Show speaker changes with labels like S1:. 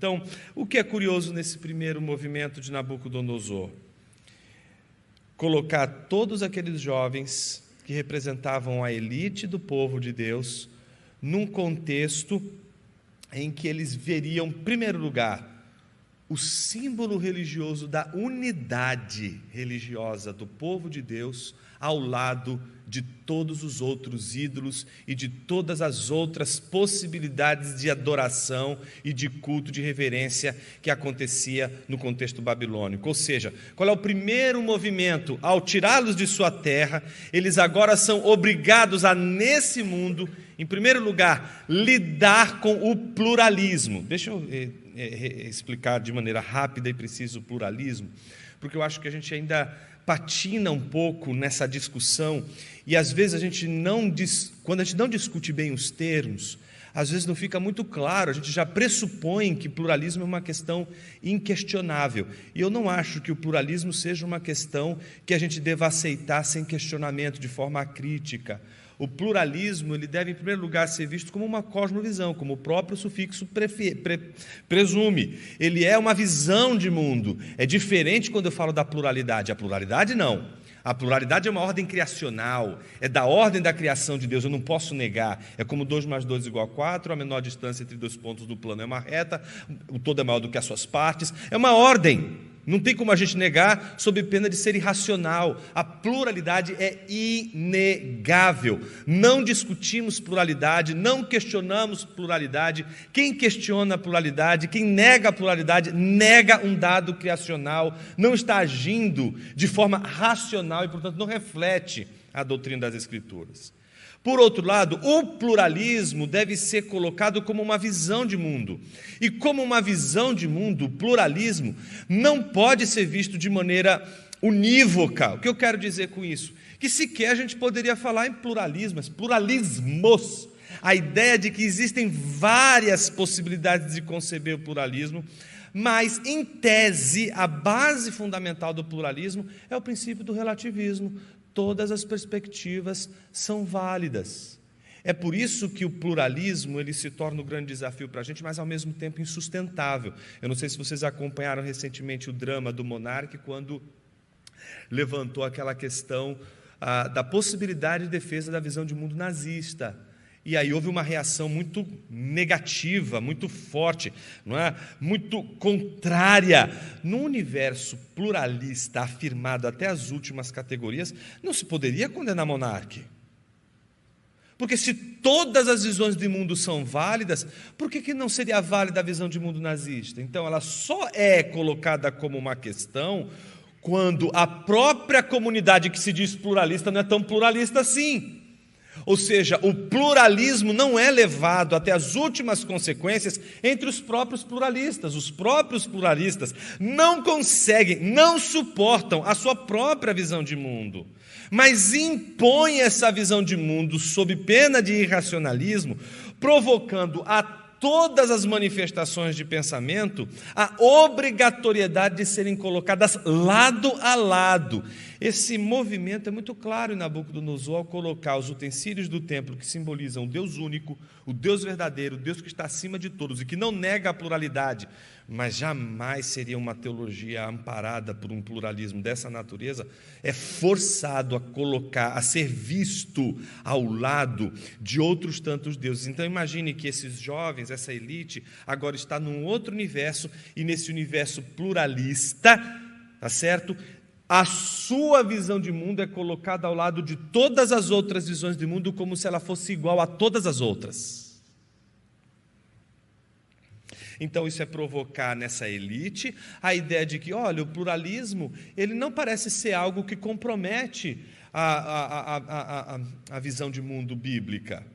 S1: Então, o que é curioso nesse primeiro movimento de Nabucodonosor? Colocar todos aqueles jovens que representavam a elite do povo de Deus num contexto em que eles veriam, em primeiro lugar, o símbolo religioso da unidade religiosa do povo de Deus ao lado de todos os outros ídolos e de todas as outras possibilidades de adoração e de culto, de reverência que acontecia no contexto babilônico. Ou seja, qual é o primeiro movimento? Ao tirá-los de sua terra, eles agora são obrigados a, nesse mundo, em primeiro lugar, lidar com o pluralismo. Deixa eu explicar de maneira rápida e precisa o pluralismo, porque eu acho que a gente ainda patina um pouco nessa discussão e às vezes quando a gente não discute bem os termos, às vezes não fica muito claro, a gente já pressupõe que pluralismo é uma questão inquestionável, e eu não acho que o pluralismo seja uma questão que a gente deva aceitar sem questionamento, de forma crítica. O pluralismo, ele deve, em primeiro lugar, ser visto como uma cosmovisão, como o próprio sufixo presume. Ele é uma visão de mundo. É diferente quando eu falo da pluralidade. A pluralidade, não. A pluralidade é uma ordem criacional, é da ordem da criação de Deus, eu não posso negar. É como 2 mais 2 igual a 4, a menor distância entre dois pontos do plano é uma reta, o todo é maior do que as suas partes. É uma ordem. Não tem como a gente negar, sob pena de ser irracional. A pluralidade é inegável. Não discutimos pluralidade, não questionamos pluralidade. Quem questiona a pluralidade, quem nega a pluralidade, nega um dado criacional, não está agindo de forma racional e, portanto, não reflete a doutrina das Escrituras. Por outro lado, o pluralismo deve ser colocado como uma visão de mundo. E como uma visão de mundo, o pluralismo não pode ser visto de maneira unívoca. O que eu quero dizer com isso? Que sequer a gente poderia falar em pluralismo, mas pluralismos. A ideia de que existem várias possibilidades de conceber o pluralismo, mas, em tese, a base fundamental do pluralismo é o princípio do relativismo. Todas as perspectivas são válidas. É por isso que o pluralismo ele se torna um grande desafio para a gente, mas ao mesmo tempo insustentável. Eu não sei se vocês acompanharam recentemente o drama do Monark, quando levantou aquela questão da possibilidade de defesa da visão de mundo nazista. E aí houve uma reação muito negativa, muito forte, não é? Muito contrária. No universo pluralista, afirmado até as últimas categorias, não se poderia condenar monarca. Porque se todas as visões de mundo são válidas, por que não seria válida a visão de mundo nazista? Então, ela só é colocada como uma questão quando a própria comunidade que se diz pluralista não é tão pluralista assim. Ou seja, o pluralismo não é levado até as últimas consequências entre os próprios pluralistas. Os próprios pluralistas não conseguem, não suportam a sua própria visão de mundo, mas impõem essa visão de mundo sob pena de irracionalismo, provocando a todas as manifestações de pensamento a obrigatoriedade de serem colocadas lado a lado. Esse movimento é muito claro em Nabucodonosor ao colocar os utensílios do templo que simbolizam o Deus único, o Deus verdadeiro, o Deus que está acima de todos e que não nega a pluralidade, mas jamais seria uma teologia amparada por um pluralismo dessa natureza, é forçado a colocar, a ser visto ao lado de outros tantos deuses. Então imagine que esses jovens, essa elite, agora está num outro universo, e nesse universo pluralista, tá certo? A sua visão de mundo é colocada ao lado de todas as outras visões de mundo como se ela fosse igual a todas as outras. Então isso é provocar nessa elite a ideia de que, olha, o pluralismo ele não parece ser algo que compromete a visão de mundo bíblica.